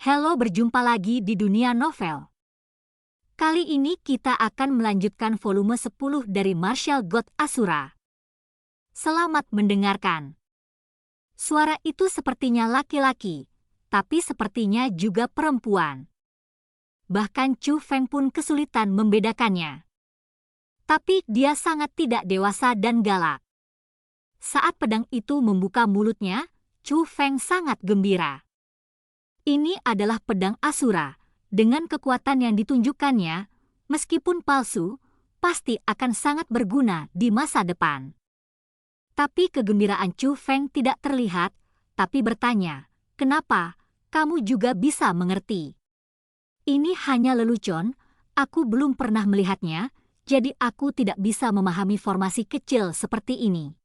Halo, berjumpa lagi di dunia novel. Kali ini kita akan melanjutkan volume 10 dari Martial God Asura. Selamat mendengarkan. Suara itu sepertinya laki-laki, tapi sepertinya juga perempuan. Bahkan Chu Feng pun kesulitan membedakannya. Tapi dia sangat tidak dewasa dan galak. Saat pedang itu membuka mulutnya, Chu Feng sangat gembira. Ini adalah pedang Asura. Dengan kekuatan yang ditunjukkannya, meskipun palsu, pasti akan sangat berguna di masa depan. Tapi kegembiraan Chu Feng tidak terlihat, tapi bertanya, "Kenapa? Kamu juga bisa mengerti?" "Ini hanya lelucon, aku belum pernah melihatnya, jadi aku tidak bisa memahami formasi kecil seperti ini."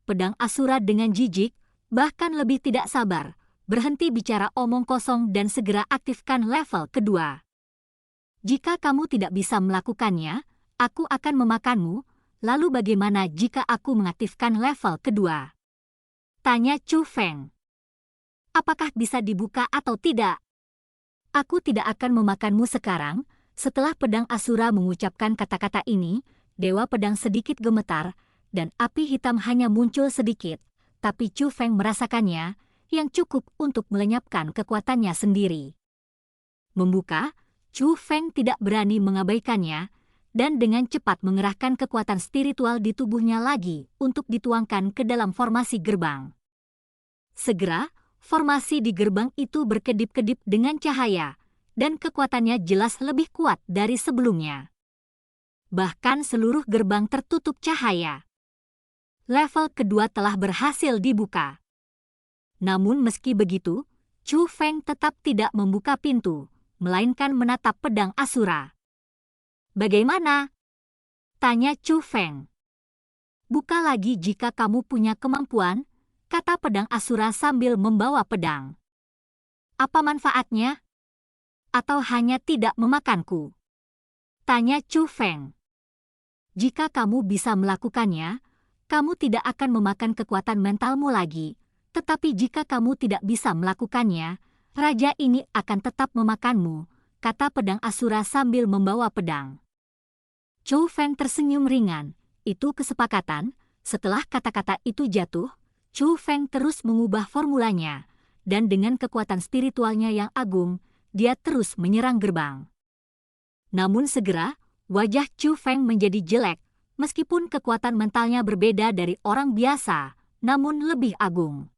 Pedang Asura dengan jijik, bahkan lebih tidak sabar, berhenti bicara omong kosong dan segera aktifkan level kedua. "Jika kamu tidak bisa melakukannya, aku akan memakanmu, lalu bagaimana jika aku mengaktifkan level kedua?" tanya Chu Feng. "Apakah bisa dibuka atau tidak?" "Aku tidak akan memakanmu sekarang." Setelah pedang Asura mengucapkan kata-kata ini, Dewa Pedang sedikit gemetar, dan api hitam hanya muncul sedikit, tapi Chu Feng merasakannya, yang cukup untuk melenyapkan kekuatannya sendiri. Membuka, Chu Feng tidak berani mengabaikannya, dan dengan cepat mengerahkan kekuatan spiritual di tubuhnya lagi untuk dituangkan ke dalam formasi gerbang. Segera, formasi di gerbang itu berkedip-kedip dengan cahaya, dan kekuatannya jelas lebih kuat dari sebelumnya. Bahkan seluruh gerbang tertutup cahaya. Level kedua telah berhasil dibuka. Namun meski begitu, Chu Feng tetap tidak membuka pintu, melainkan menatap pedang Asura. "Bagaimana?" tanya Chu Feng. "Buka lagi jika kamu punya kemampuan," kata pedang Asura sambil membawa pedang. "Apa manfaatnya? Atau hanya tidak memakanku?" tanya Chu Feng. "Jika kamu bisa melakukannya, kamu tidak akan memakan kekuatan mentalmu lagi. Tetapi jika kamu tidak bisa melakukannya, raja ini akan tetap memakanmu," kata pedang Asura sambil membawa pedang. Chu Feng tersenyum ringan. Itu kesepakatan. Setelah kata-kata itu jatuh, Chu Feng terus mengubah formulanya, dan dengan kekuatan spiritualnya yang agung, dia terus menyerang gerbang. Namun segera, wajah Chu Feng menjadi jelek, meskipun kekuatan mentalnya berbeda dari orang biasa, namun lebih agung.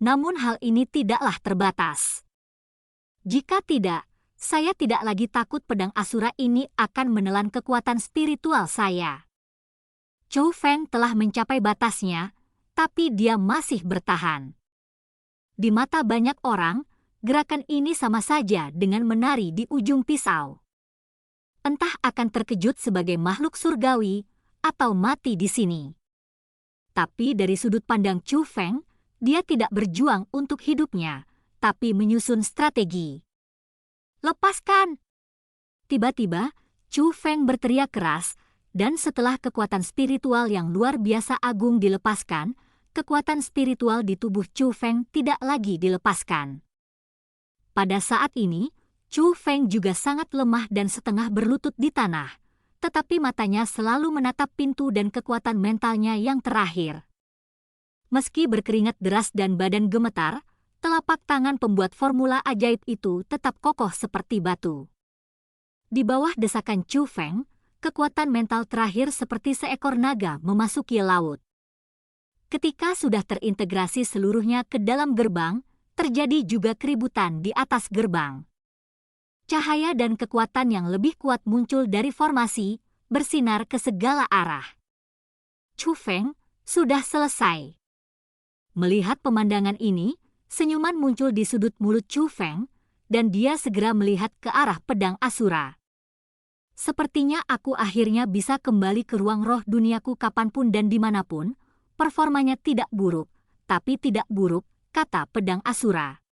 Namun hal ini tidaklah terbatas. "Jika tidak, saya tidak lagi takut pedang Asura ini akan menelan kekuatan spiritual saya." Chu Feng telah mencapai batasnya, tapi dia masih bertahan. Di mata banyak orang, gerakan ini sama saja dengan menari di ujung pisau. Entah akan terkejut sebagai makhluk surgawi atau mati di sini. Tapi dari sudut pandang Chu Feng, dia tidak berjuang untuk hidupnya, tapi menyusun strategi. "Lepaskan!" Tiba-tiba, Chu Feng berteriak keras, dan setelah kekuatan spiritual yang luar biasa agung dilepaskan, kekuatan spiritual di tubuh Chu Feng tidak lagi dilepaskan. Pada saat ini, Chu Feng juga sangat lemah dan setengah berlutut di tanah, tetapi matanya selalu menatap pintu dan kekuatan mentalnya yang terakhir. Meski berkeringat deras dan badan gemetar, telapak tangan pembuat formula ajaib itu tetap kokoh seperti batu. Di bawah desakan Chu Feng, kekuatan mental terakhir seperti seekor naga memasuki laut. Ketika sudah terintegrasi seluruhnya ke dalam gerbang, terjadi juga keributan di atas gerbang. Cahaya dan kekuatan yang lebih kuat muncul dari formasi, bersinar ke segala arah. Chu Feng, sudah selesai. Melihat pemandangan ini, senyuman muncul di sudut mulut Chu Feng, dan dia segera melihat ke arah pedang Asura. "Sepertinya aku akhirnya bisa kembali ke ruang roh duniaku kapanpun dan dimanapun." "Performanya tidak buruk, tapi tidak buruk," kata pedang Asura.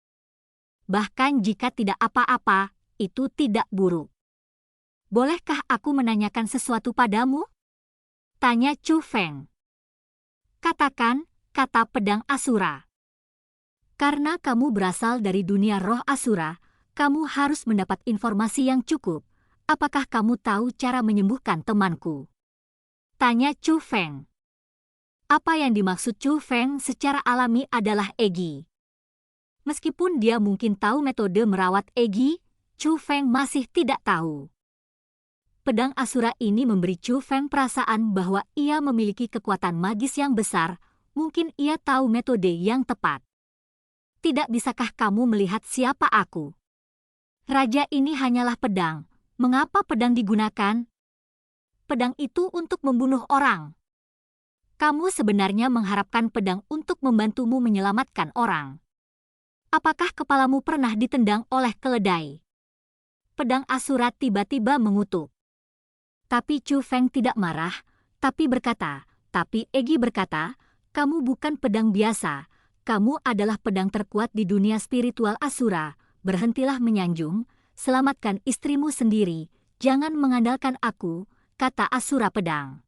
"Bahkan jika tidak apa-apa, itu tidak buruk." "Bolehkah aku menanyakan sesuatu padamu?" tanya Chu Feng. "Katakan," kata pedang Asura. Karena kamu berasal dari dunia roh Asura, kamu harus mendapat informasi yang cukup. Apakah kamu tahu cara menyembuhkan temanku? Tanya Chu Feng. Apa yang dimaksud Chu Feng secara alami adalah Egi. Meskipun dia mungkin tahu metode merawat Egi, Chu Feng masih tidak tahu. Pedang Asura ini memberi Chu Feng perasaan bahwa ia memiliki kekuatan magis yang besar, mungkin ia tahu metode yang tepat. Tidak bisakah kamu melihat siapa aku? Raja ini hanyalah pedang. Mengapa pedang digunakan? Pedang itu untuk membunuh orang. Kamu sebenarnya mengharapkan pedang untuk membantumu menyelamatkan orang. Apakah kepalamu pernah ditendang oleh keledai? Pedang Asura tiba-tiba mengutuk. Tapi Chu Feng tidak marah, tapi Egi berkata, kamu bukan pedang biasa, kamu adalah pedang terkuat di dunia spiritual Asura, berhentilah menyanjung, selamatkan istrimu sendiri, jangan mengandalkan aku, kata Asura pedang.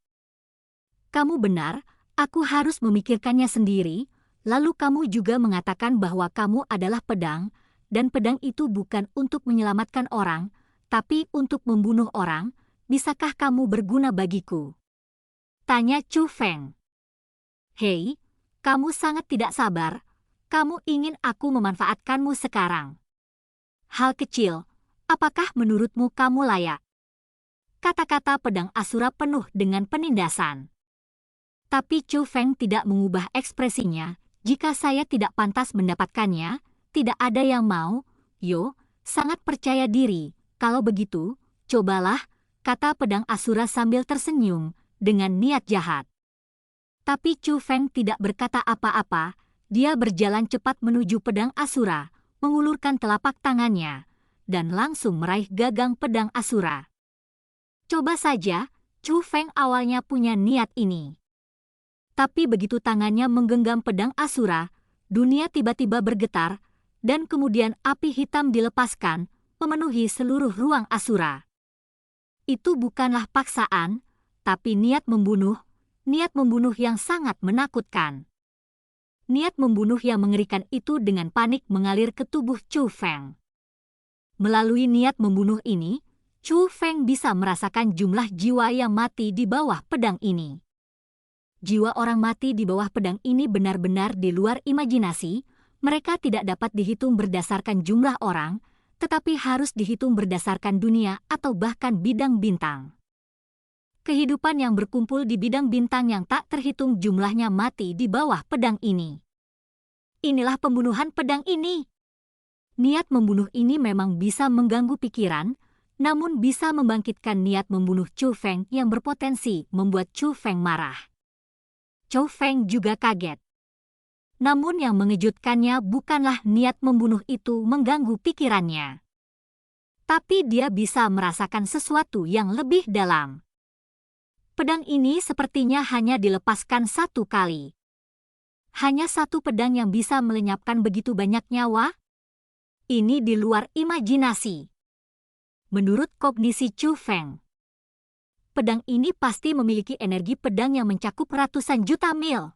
Kamu benar, aku harus memikirkannya sendiri, lalu kamu juga mengatakan bahwa kamu adalah pedang, dan pedang itu bukan untuk menyelamatkan orang, tapi untuk membunuh orang, bisakah kamu berguna bagiku? Tanya Chu Feng. Hei, kamu sangat tidak sabar, kamu ingin aku memanfaatkanmu sekarang. Hal kecil, apakah menurutmu kamu layak? Kata-kata pedang Asura penuh dengan penindasan. Tapi Chu Feng tidak mengubah ekspresinya, jika saya tidak pantas mendapatkannya, tidak ada yang mau, sangat percaya diri, kalau begitu, cobalah, kata pedang Asura sambil tersenyum, dengan niat jahat. Tapi Chu Feng tidak berkata apa-apa, dia berjalan cepat menuju pedang Asura, mengulurkan telapak tangannya, dan langsung meraih gagang pedang Asura. Coba saja, Chu Feng awalnya punya niat ini. Tapi begitu tangannya menggenggam pedang Asura, dunia tiba-tiba bergetar, dan kemudian api hitam dilepaskan, memenuhi seluruh ruang Asura. Itu bukanlah paksaan, tapi niat membunuh yang sangat menakutkan. Niat membunuh yang mengerikan itu dengan panik mengalir ke tubuh Chu Feng. Melalui niat membunuh ini, Chu Feng bisa merasakan jumlah jiwa yang mati di bawah pedang ini. Jiwa orang mati di bawah pedang ini benar-benar di luar imajinasi, mereka tidak dapat dihitung berdasarkan jumlah orang, tetapi harus dihitung berdasarkan dunia atau bahkan bidang bintang. Kehidupan yang berkumpul di bidang bintang yang tak terhitung jumlahnya mati di bawah pedang ini. Inilah pembunuhan pedang ini. Niat membunuh ini memang bisa mengganggu pikiran, namun bisa membangkitkan niat membunuh Chu Feng yang berpotensi membuat Chu Feng marah. Chu Feng juga kaget. Namun yang mengejutkannya bukanlah niat membunuh itu mengganggu pikirannya. Tapi dia bisa merasakan sesuatu yang lebih dalam. Pedang ini sepertinya hanya dilepaskan satu kali. Hanya satu pedang yang bisa melenyapkan begitu banyak nyawa? Ini di luar imajinasi. Menurut kognisi Chu Feng, pedang ini pasti memiliki energi pedang yang mencakup ratusan juta mil.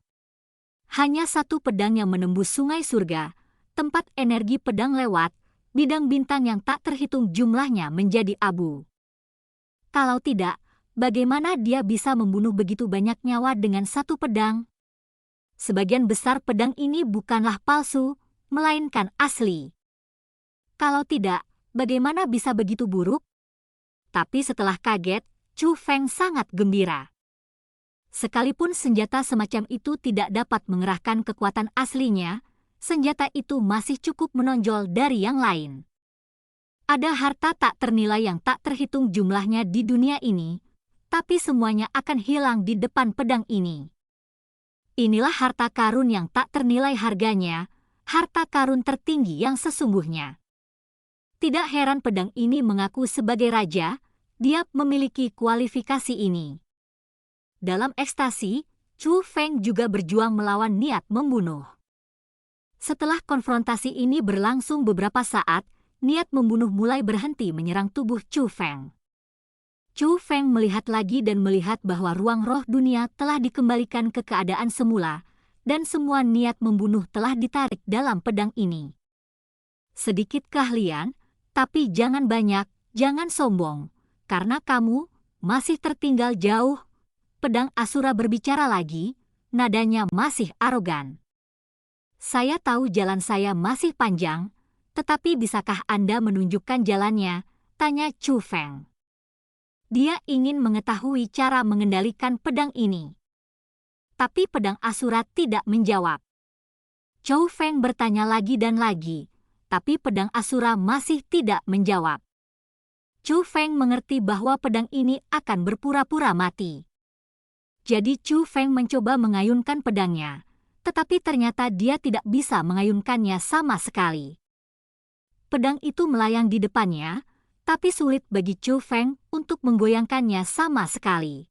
Hanya satu pedang yang menembus sungai surga, tempat energi pedang lewat, bidang bintang yang tak terhitung jumlahnya menjadi abu. Kalau tidak, bagaimana dia bisa membunuh begitu banyak nyawa dengan satu pedang? Sebagian besar pedang ini bukanlah palsu, melainkan asli. Kalau tidak, bagaimana bisa begitu buruk? Tapi setelah kaget, Chu Feng sangat gembira. Sekalipun senjata semacam itu tidak dapat mengerahkan kekuatan aslinya, senjata itu masih cukup menonjol dari yang lain. Ada harta tak ternilai yang tak terhitung jumlahnya di dunia ini, tapi semuanya akan hilang di depan pedang ini. Inilah harta karun yang tak ternilai harganya, harta karun tertinggi yang sesungguhnya. Tidak heran pedang ini mengaku sebagai raja, dia memiliki kualifikasi ini. Dalam ekstasi, Chu Feng juga berjuang melawan niat membunuh. Setelah konfrontasi ini berlangsung beberapa saat, niat membunuh mulai berhenti menyerang tubuh Chu Feng. Chu Feng melihat lagi dan melihat bahwa ruang roh dunia telah dikembalikan ke keadaan semula, dan semua niat membunuh telah ditarik dalam pedang ini. Sedikit keahlian, tapi jangan banyak, jangan sombong, karena kamu masih tertinggal jauh. Pedang Asura berbicara lagi, nadanya masih arogan. Saya tahu jalan saya masih panjang, tetapi bisakah Anda menunjukkan jalannya? Tanya Chu Feng. Dia ingin mengetahui cara mengendalikan pedang ini. Tapi pedang Asura tidak menjawab. Chu Feng bertanya lagi dan lagi, tapi pedang Asura masih tidak menjawab. Chu Feng mengerti bahwa pedang ini akan berpura-pura mati. Jadi Chu Feng mencoba mengayunkan pedangnya, tetapi ternyata dia tidak bisa mengayunkannya sama sekali. Pedang itu melayang di depannya, tapi sulit bagi Chu Feng untuk menggoyangkannya sama sekali.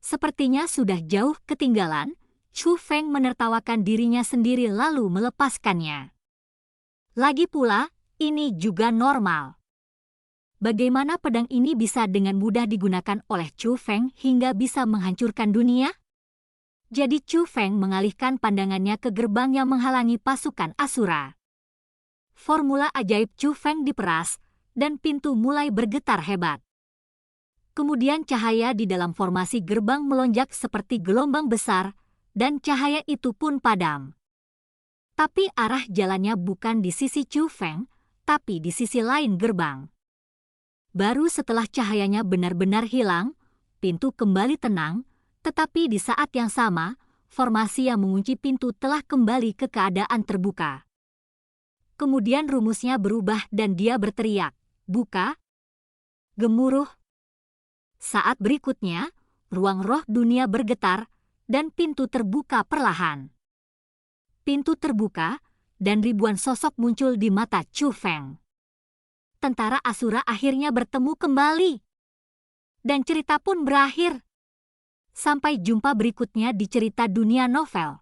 Sepertinya sudah jauh ketinggalan, Chu Feng menertawakan dirinya sendiri lalu melepaskannya. Lagi pula, ini juga normal. Bagaimana pedang ini bisa dengan mudah digunakan oleh Chu Feng hingga bisa menghancurkan dunia? Jadi Chu Feng mengalihkan pandangannya ke gerbang yang menghalangi pasukan Asura. Formula ajaib Chu Feng diperas, dan pintu mulai bergetar hebat. Kemudian cahaya di dalam formasi gerbang melonjak seperti gelombang besar, dan cahaya itu pun padam. Tapi arah jalannya bukan di sisi Chu Feng, tapi di sisi lain gerbang. Baru setelah cahayanya benar-benar hilang, pintu kembali tenang, tetapi di saat yang sama, formasi yang mengunci pintu telah kembali ke keadaan terbuka. Kemudian rumusnya berubah dan dia berteriak, "Buka!" Gemuruh. Saat berikutnya, ruang roh dunia bergetar, dan pintu terbuka perlahan. Pintu terbuka, dan ribuan sosok muncul di mata Chu Feng. Tentara Asura akhirnya bertemu kembali. Dan cerita pun berakhir. Sampai jumpa berikutnya di cerita dunia novel.